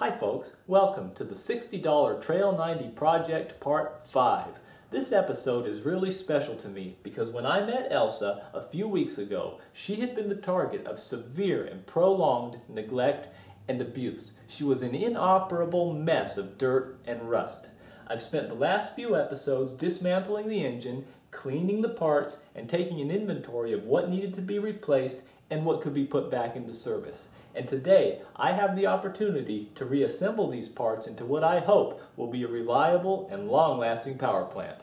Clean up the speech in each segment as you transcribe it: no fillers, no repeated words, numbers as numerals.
Hi folks, welcome to the $60 Trail 90 Project Part 5. This episode is really special to me because when I met Elsa a few weeks ago, she had been the target of severe and prolonged neglect and abuse. She was an inoperable mess of dirt and rust. I've spent the last few episodes dismantling the engine, cleaning the parts, and taking an inventory of what needed to be replaced and what could be put back into service. And today, I have the opportunity to reassemble these parts into what I hope will be a reliable and long-lasting power plant.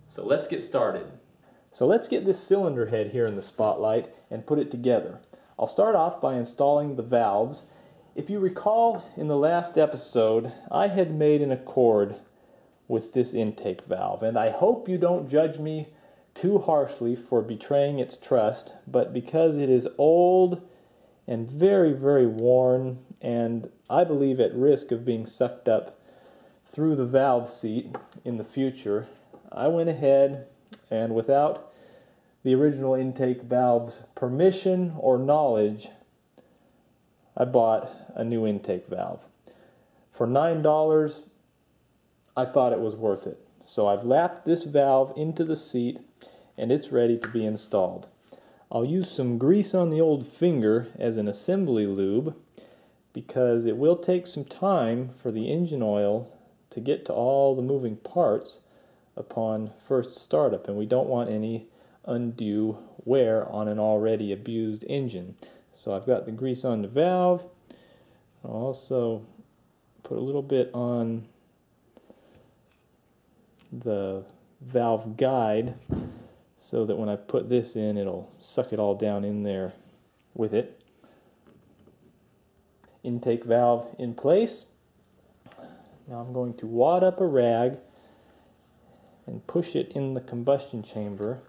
So let's get started. So let's get this cylinder head here in the spotlight and put it together. I'll start off by installing the valves. If you recall, in the last episode, I had made an accord with this intake valve, and I hope you don't judge me too harshly for betraying its trust, but because it is old and very, very worn, and I believe at risk of being sucked up through the valve seat in the future, I went ahead and without the original intake valve's permission or knowledge, I bought a new intake valve. For $9, I thought it was worth it. So I've lapped this valve into the seat and it's ready to be installed. I'll use some grease on the old finger as an assembly lube because it will take some time for the engine oil to get to all the moving parts upon first startup, and we don't want any undue wear on an already abused engine. So I've got the grease on the valve. I'll also put a little bit on the valve guide so that when I put this in, it'll suck it all down in there with it. Intake valve in place. Now I'm going to wad up a rag and push it in the combustion chamber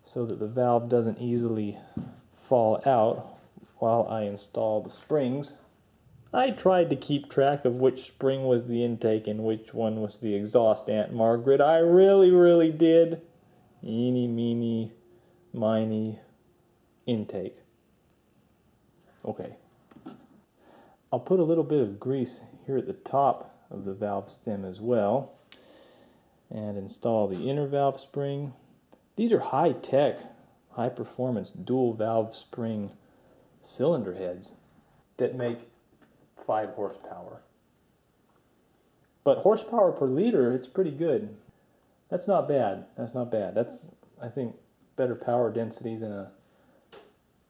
so that the valve doesn't easily fall out while I install the springs. I tried to keep track of which spring was the intake and which one was the exhaust, Aunt Margaret. I really did. Eeny, meeny, miny, intake. Okay. I'll put a little bit of grease here at the top of the valve stem as well and install the inner valve spring. These are high-tech, high-performance dual valve spring cylinder heads that make 5 horsepower. But horsepower per liter, it's pretty good. That's not bad. That's not bad. That's, I think, better power density than a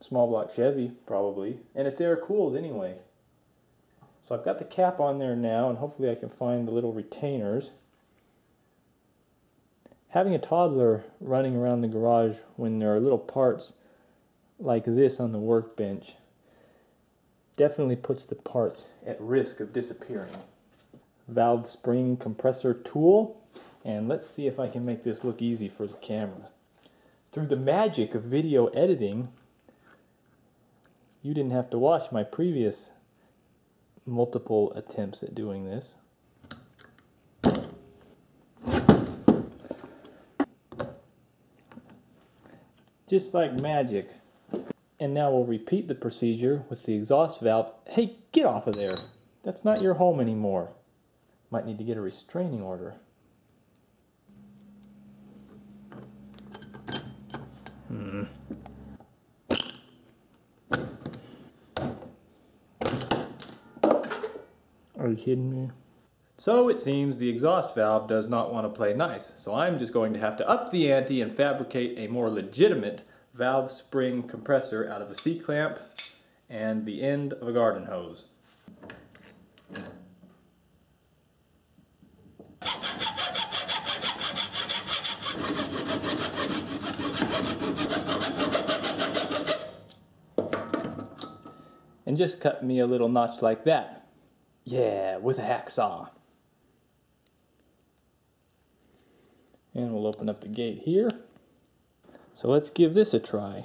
small block Chevy, probably. And it's air-cooled anyway. So I've got the cap on there now, and hopefully I can find the little retainers. Having a toddler running around the garage when there are little parts like this on the workbench definitely puts the parts at risk of disappearing. Valve spring compressor tool. And let's see if I can make this look easy for the camera. Through the magic of video editing, you didn't have to watch my previous multiple attempts at doing this. Just like magic. And now we'll repeat the procedure with the exhaust valve. Hey, get off of there. That's not your home anymore. Might need to get a restraining order. Are you kidding me? So it seems the exhaust valve does not want to play nice, so I'm just going to have to up the ante and fabricate a more legitimate valve spring compressor out of a C-clamp and the end of a garden hose. And just cut me a little notch like that. Yeah, with a hacksaw. And we'll open up the gate here. So let's give this a try.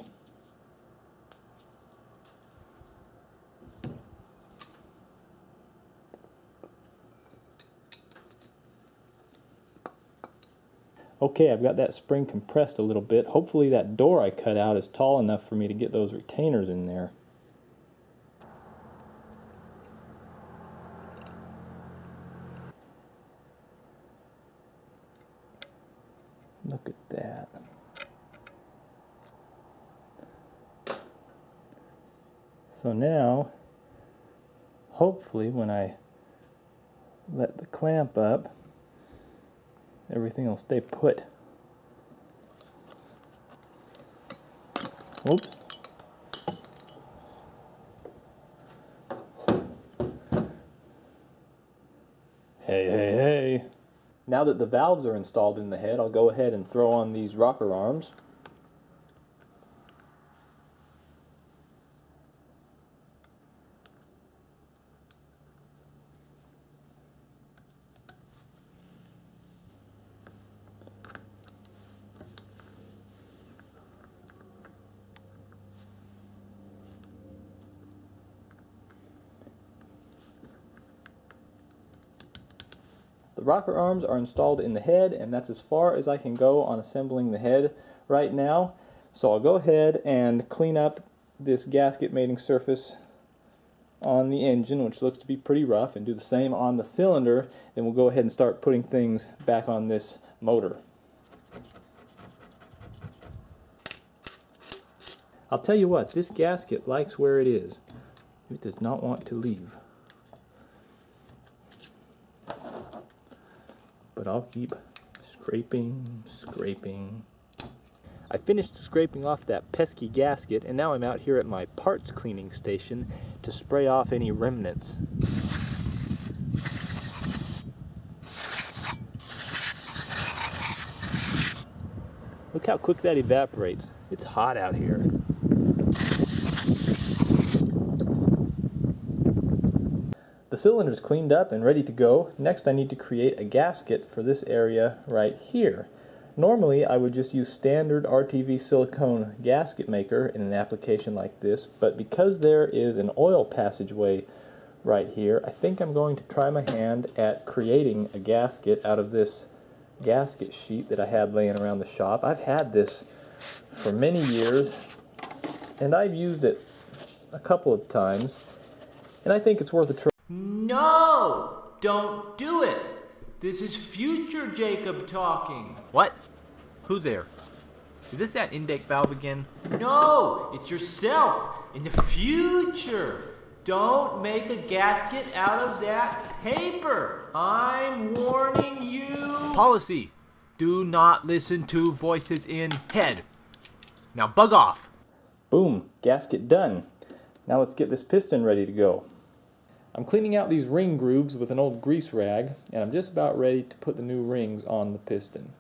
Okay, I've got that spring compressed a little bit. Hopefully that door I cut out is tall enough for me to get those retainers in there. at that. So now, hopefully when I let the clamp up, everything will stay put. Oops. Hey, hey, hey. Now that the valves are installed in the head, I'll go ahead and throw on these rocker arms. The rocker arms are installed in the head, and that's as far as I can go on assembling the head right now. So I'll go ahead and clean up this gasket mating surface on the engine, which looks to be pretty rough, and do the same on the cylinder. Then we'll go ahead and start putting things back on this motor. I'll tell you what, this gasket likes where it is. It does not want to leave. But I'll keep scraping. I finished scraping off that pesky gasket, and now I'm out here at my parts cleaning station to spray off any remnants. Look how quick that evaporates. It's hot out here. The cylinder's cleaned up and ready to go. Next I need to create a gasket for this area right here. Normally I would just use standard RTV silicone gasket maker in an application like this, but because there is an oil passageway right here, I think I'm going to try my hand at creating a gasket out of this gasket sheet that I had laying around the shop. I've had this for many years and I've used it a couple of times, and I think it's worth a try. No! Don't do it! This is future Jacob talking. What? Who's there? Is this that intake valve again? No! It's yourself in the future! Don't make a gasket out of that paper! I'm warning you! Policy! Do not listen to voices in head. Now bug off! Boom! Gasket done. Now let's get this piston ready to go. I'm cleaning out these ring grooves with an old grease rag, and I'm just about ready to put the new rings on the piston.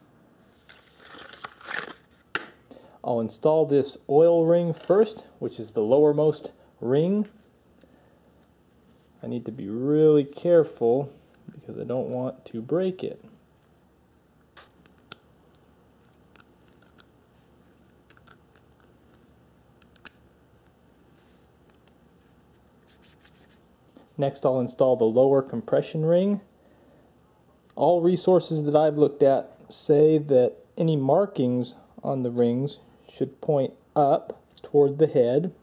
I'll install this oil ring first, which is the lowermost ring. I need to be really careful because I don't want to break it. Next I'll install the lower compression ring. All resources that I've looked at say that any markings on the rings should point up toward the head.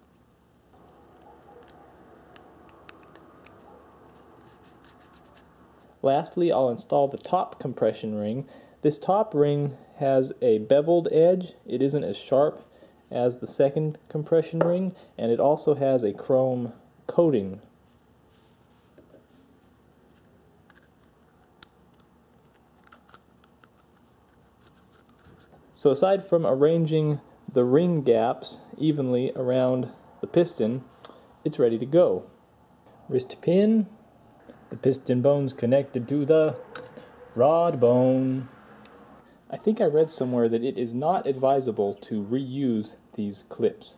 Lastly, I'll install the top compression ring. This top ring has a beveled edge. It isn't as sharp as the second compression ring, and it also has a chrome coating. So aside from arranging the ring gaps evenly around the piston, it's ready to go. Wrist pin, the piston bone's connected to the rod bone. I think I read somewhere that it is not advisable to reuse these clips.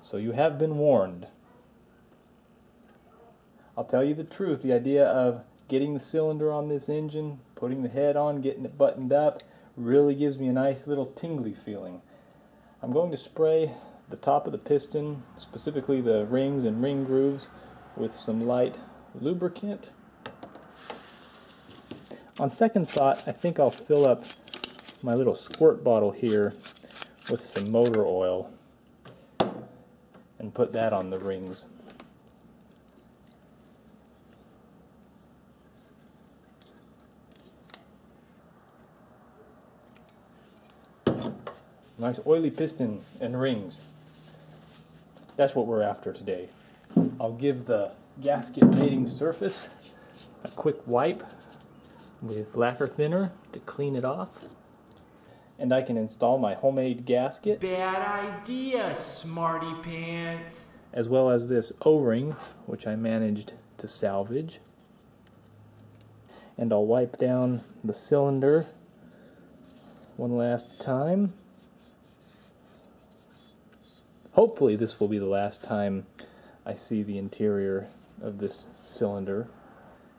So you have been warned. I'll tell you the truth, the idea of getting the cylinder on this engine, putting the head on, getting it buttoned up, really gives me a nice little tingly feeling. I'm going to spray the top of the piston, specifically the rings and ring grooves, with some light lubricant. On second thought, I think I'll fill up my little squirt bottle here with some motor oil and put that on the rings. Nice oily piston and rings. That's what we're after today. I'll give the gasket mating surface a quick wipe with lacquer thinner to clean it off. And I can install my homemade gasket. Bad idea, smarty pants. As well as this O-ring, which I managed to salvage. And I'll wipe down the cylinder one last time. Hopefully this will be the last time I see the interior of this cylinder.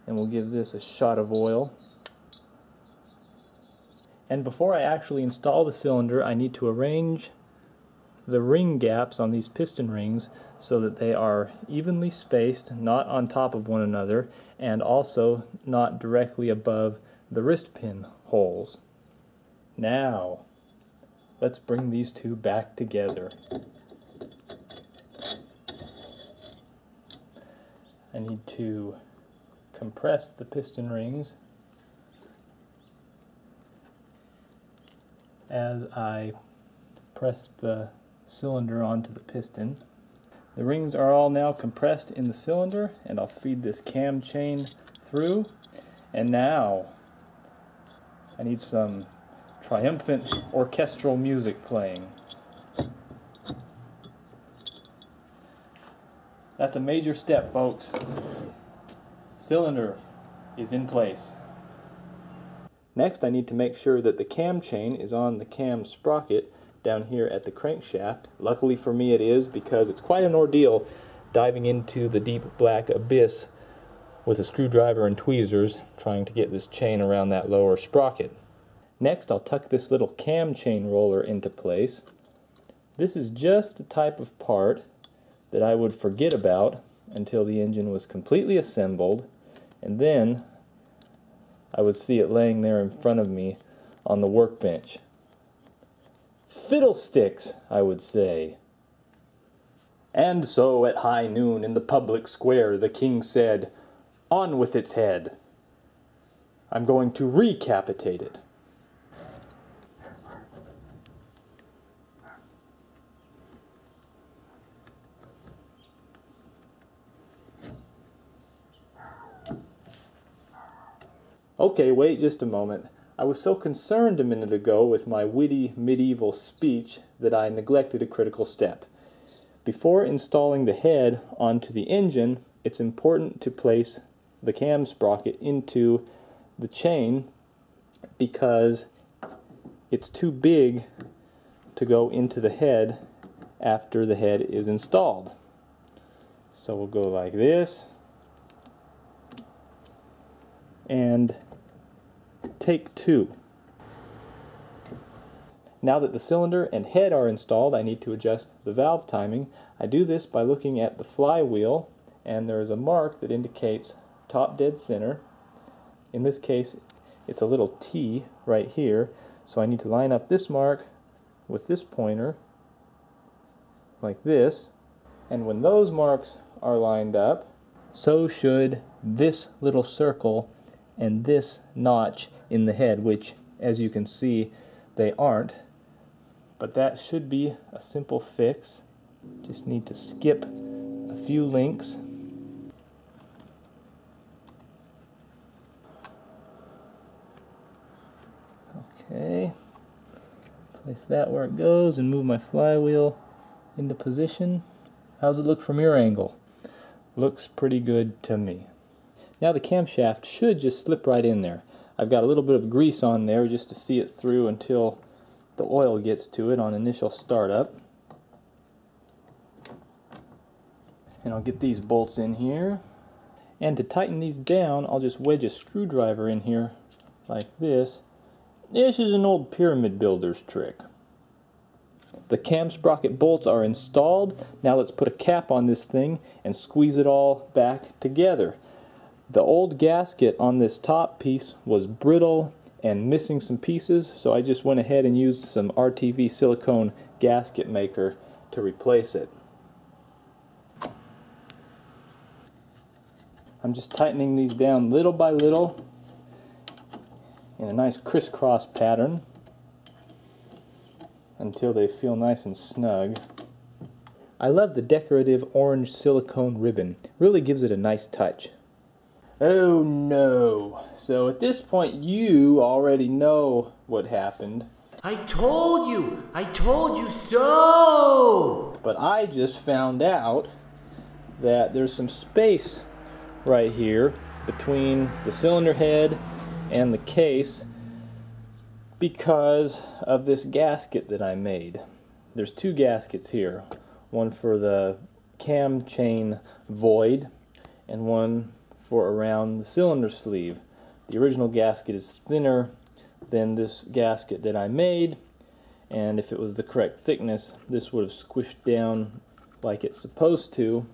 And we'll give this a shot of oil. And before I actually install the cylinder, I need to arrange the ring gaps on these piston rings so that they are evenly spaced, not on top of one another, and also not directly above the wrist pin holes. Now, let's bring these two back together. I need to compress the piston rings as I press the cylinder onto the piston. The rings are all now compressed in the cylinder, and I'll feed this cam chain through. And now I need some triumphant orchestral music playing. That's a major step, folks. Cylinder is in place. Next, I need to make sure that the cam chain is on the cam sprocket down here at the crankshaft. Luckily for me it is, because it's quite an ordeal diving into the deep black abyss with a screwdriver and tweezers trying to get this chain around that lower sprocket. Next, I'll tuck this little cam chain roller into place. This is just the type of part that I would forget about until the engine was completely assembled, and then I would see it laying there in front of me on the workbench. Fiddlesticks, I would say. And so at high noon in the public square the king said, "On with its head. I'm going to recapitate it." Okay, wait just a moment. I was so concerned a minute ago with my witty medieval speech that I neglected a critical step. Before installing the head onto the engine, it's important to place the cam sprocket into the chain because it's too big to go into the head after the head is installed. So we'll go like this, and take two. Now that the cylinder and head are installed, I need to adjust the valve timing. I do this by looking at the flywheel, and there is a mark that indicates top dead center. In this case, it's a little T right here, so I need to line up this mark with this pointer, like this, and when those marks are lined up, so should this little circle and this notch in the head, which, as you can see, they aren't. But that should be a simple fix. Just need to skip a few links. Okay, place that where it goes and move my flywheel into position. How's it look from your angle? Looks pretty good to me. Now the camshaft should just slip right in there. I've got a little bit of grease on there just to see it through until the oil gets to it on initial startup. And I'll get these bolts in here. And to tighten these down, I'll just wedge a screwdriver in here like this. This is an old pyramid builder's trick. The cam sprocket bolts are installed. Now let's put a cap on this thing and squeeze it all back together. The old gasket on this top piece was brittle and missing some pieces, so I just went ahead and used some RTV silicone gasket maker to replace it. I'm just tightening these down little by little in a nice crisscross pattern. until they feel nice and snug. I love the decorative orange silicone ribbon. Really gives it a nice touch. Oh no. So at this point you already know what happened. I told you so! But I just found out that there's some space right here between the cylinder head and the case because of this gasket that I made. There's two gaskets here. One for the cam chain void and one for around the cylinder sleeve. The original gasket is thinner than this gasket that I made, and if it was the correct thickness, this would have squished down like it's supposed to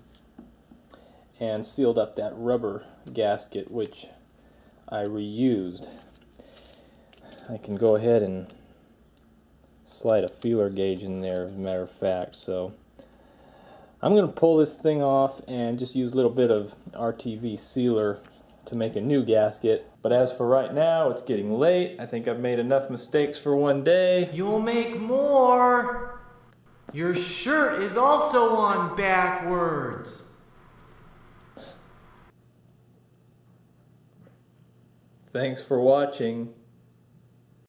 and sealed up that rubber gasket, which I reused. I can go ahead and slide a feeler gauge in there, as a matter of fact. So I'm going to pull this thing off and just use a little bit of RTV sealer to make a new gasket. But as for right now, it's getting late. I think I've made enough mistakes for one day. You'll make more! Your shirt is also on backwards. Thanks for watching.